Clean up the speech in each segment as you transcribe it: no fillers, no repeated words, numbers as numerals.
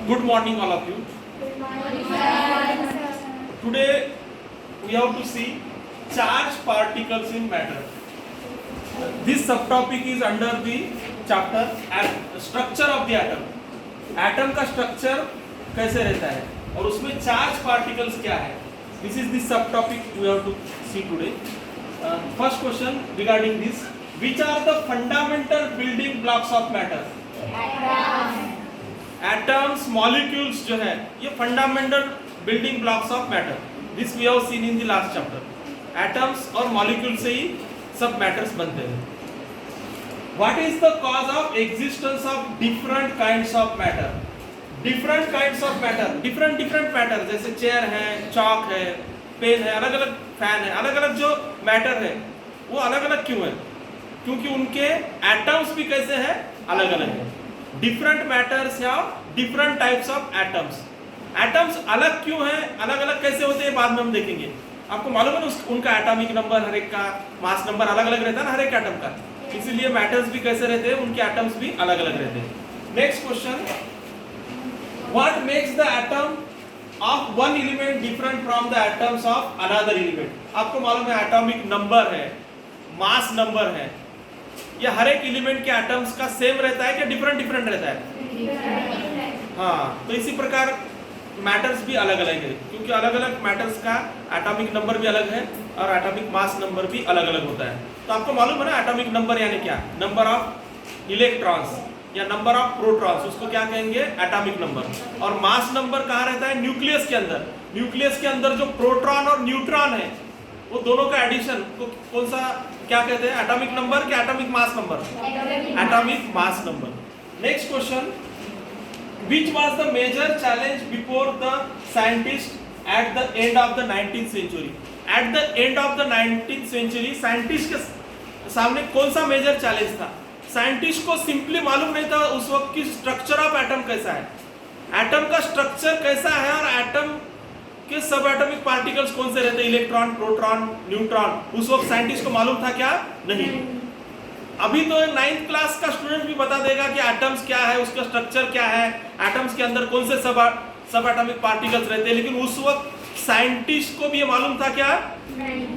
Good morning, all of you. Today we have to see charge particles in matter. This subtopic is under the chapter structure of the atom. Atom का structure कैसे रहता है और उसमें charge particles क्या है. This is the subtopic we have to see today. First question regarding this: which are the fundamental building blocks of matter? Atoms, molecules जो है ये fundamental building blocks of matter. This we have seen in the last chapter. Atoms और molecules से ही सब matters बनते हैं. What is the cause of existence of different kinds of matter? Different kinds of matter, different matter जैसे chair है, chalk है, pen है, अलग अलग फैन है, अलग अलग जो मैटर है वो अलग अलग क्यों है? क्योंकि उनके एटम्स भी कैसे हैं? अलग अलग है. डिफरेंट मैटर्स या different types of atoms. Atoms अलग क्यों हैं, अलग अलग कैसे होते हैं बाद में हम देखेंगे. आपको मालूम है ना उनका एटॉमिक नंबर, हर एक का मास नंबर अलग अलग रहता है ना हर एक एटम का. इसीलिए मैटर्स भी कैसे रहते हैं, उनके एटम्स भी अलग अलग रहते हैं. Next question: what makes the atom of one element different from the atoms of another element? आपको मालूम है एटॉमिक नंबर है, मास नंबर है, ये हर एक एलिमेंट के एटम्स का सेम रहता है कि डिफरेंट रहता है? हाँ, तो इसी प्रकार मैटर्स भी अलग अलग है क्योंकि अलग अलग मैटर्स का एटॉमिक नंबर भी अलग है और एटॉमिक मास नंबर भी अलग अलग होता है. तो आपको मालूम है ना एटॉमिक नंबर यानी क्या? नंबर ऑफ इलेक्ट्रॉन्स या नंबर ऑफ प्रोटॉन्स, उसको क्या कहेंगे? Atomic number. और मास नंबर कहाँ रहता है? न्यूक्लियस के अंदर. न्यूक्लियस के अंदर जो प्रोटॉन और न्यूट्रॉन है वो दोनों का एडिशन को कौन सा क्या कहते हैं? एटॉमिक नंबर क्या atomic mass number? Atomic mass number. Next question: which was the major challenge before the scientists at the end of the 19th century? At the end of the 19th century scientist के सामने कौन सा major challenge था? Scientist को simply मालूम नहीं था उस वक्त की स्ट्रक्चर ऑफ एटम कैसा है, एटम का स्ट्रक्चर कैसा है और एटम के सब एटॉमिक पार्टिकल्स कौन से रहते हैं, इलेक्ट्रॉन, प्रोटॉन, न्यूट्रॉन. उस वक्त साइंटिस्ट को मालूम था क्या? नहीं. अभी तो 9th क्लास का स्टूडेंट भी बता देगा कि एटम्स क्या है, उसका स्ट्रक्चर क्या है, एटम्स के अंदर कौन से सब एटॉमिक पार्टिकल्स रहते हैं. लेकिन उस वक्त साइंटिस्ट को भी ये मालूम था क्या?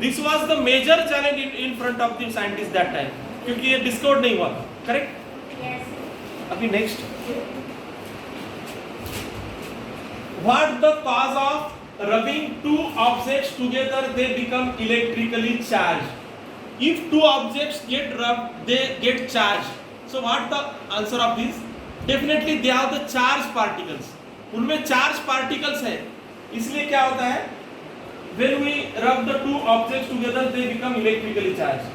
This was the major challenge in front of the scientist that time, क्योंकि ये डिस्कवर नहीं हुआ था. करेक्ट. अभी next: what the cause of rubbing two objects together they become electrically charged? If two objects get rubbed they get charged. So what the answer of this? Definitely they are the charged particles. उनमें charged particles है, इसलिए क्या होता है? When we rub the two objects together they become electrically charged.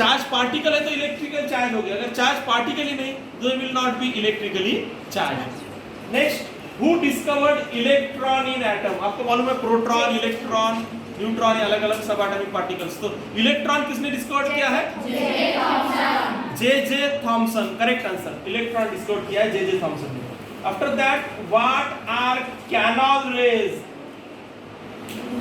charged particle है तो electrical charge हो गया. अगर charged particle ही नहीं they will not be electrically charged. Next: who discovered electron in atom? आपको मालूम है प्रोटॉन, इलेक्ट्रॉन, न्यूट्रॉन, अलग अलग सब एटॉमिक पार्टिकल्स. तो इलेक्ट्रॉन किसने डिस्कवर किया है? J Thomson. Correct answer. Electron discover किया है जे थॉमसन ने. After that what are canal rays?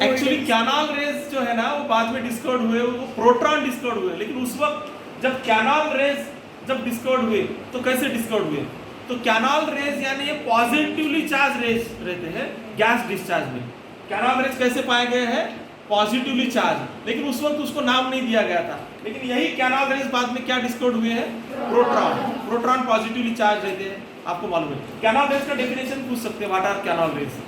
Actually canal rays जो है ना वो बाद में डिस्कवर हुए, वो प्रोटॉन डिस्कवर हुए. लेकिन उस वक्त जब कैनल रेज जब डिस्कवर हुए तो कैसे डिस्कवर हुए? तो कैनल रेज यानी ये पॉजिटिवली चार्ज रेज रहते हैं गैस डिस्चार्ज में. कैनल रेज कैसे पाए गए हैं? Positively charge. लेकिन उस वक्त उसको नाम नहीं दिया गया था. लेकिन यही कैनल रेज बाद में क्या डिस्कवर हुए हैं? प्रोटॉन. प्रोटॉन पॉजिटिवली चार्ज रहते हैं, आपको मालूम है. कैनल रेज का डेफिनेशन पूछ सकते हैं. What are canal rays?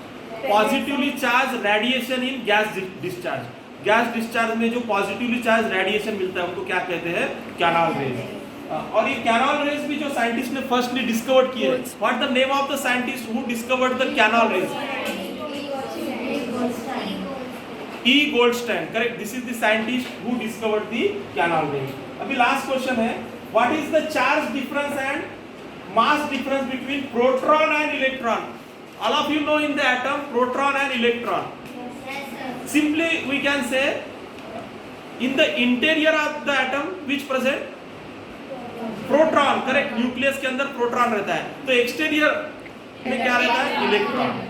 Positively charge radiation in gas discharge. Gas discharge में जो पॉजिटिवली चार्ज रेडिएशन मिलता है उनको क्या कहते हैं? Canal rays. और ये कैनल रेज भी जो साइंटिस्ट ने फर्स्टली डिस्कवर किए, what the name of the scientist who discovered the canal rays? E Goldstein. Correct. This is the scientist who discovered the canal rays. अभी लास्ट क्वेश्चन है: what is the charge difference and mass difference between proton and electron? All of you know in the atom proton and electron. Simply we can से in the interior of the atom which present proton. Correct. Nucleus के अंदर proton रहता है, तो exterior में क्या रहता है? इलेक्ट्रॉन.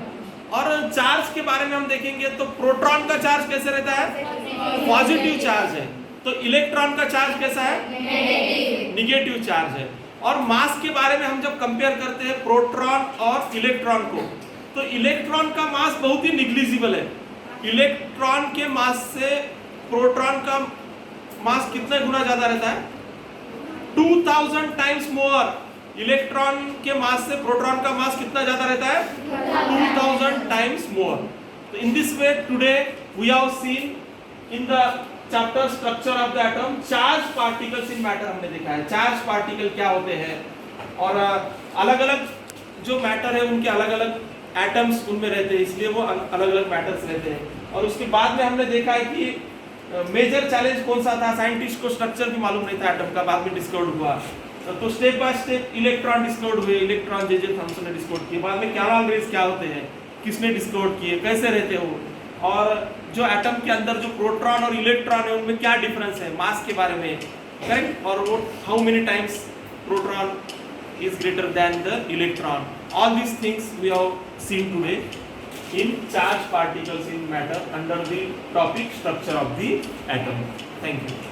और चार्ज के बारे में हम देखेंगे तो प्रोटॉन का चार्ज कैसे रहता है? पॉजिटिव चार्ज है. तो इलेक्ट्रॉन का चार्ज कैसा है? नेगेटिव चार्ज है. और मास के बारे में हम जब कंपेयर करते हैं प्रोटॉन और इलेक्ट्रॉन को, तो इलेक्ट्रॉन का मास बहुत ही निग्लिजिबल है। इलेक्ट्रॉन के मास से प्रोटॉन का मास कितने गुना ज्यादा रहता है? 2000 टाइम्स मोर। इलेक्ट्रॉन के मास से प्रोटॉन का मास कितना ज्यादा रहता है? 2000 टाइम्स मोर। तो in this way today we have seen in the chapter structure of the atom charge particles in matter. हमने देखा है चार्ज पार्टिकल क्या होते हैं और अलग अलग जो मैटर है उनके अलग अलग एटम्स उनमें रहते हैं, इसलिए वो अलग अलग मैटर्स रहते हैं। और उसके बाद में हमने देखा है कि मेजर चैलेंज कौन सा था, साइंटिस्ट को स्ट्रक्चर भी मालूम नहीं था एटम का, बाद में डिस्कवर हुआ। तो step by step electron discover हुए, इलेक्ट्रॉन जे थॉमसन ने डिस्कवर किए, बाद में कैरल रेज क्या होते हैं, किसने डिस्कवर किए, कैसे रहते हो, और जो एटम के अंदर जो प्रोटॉन और इलेक्ट्रॉन है उनमें क्या डिफरेंस है मास के बारे में, करेक्ट, और वो how many times proton is greater than the electron. All these things we have seen today in charged particles in matter under the topic structure of the atom. Thank you.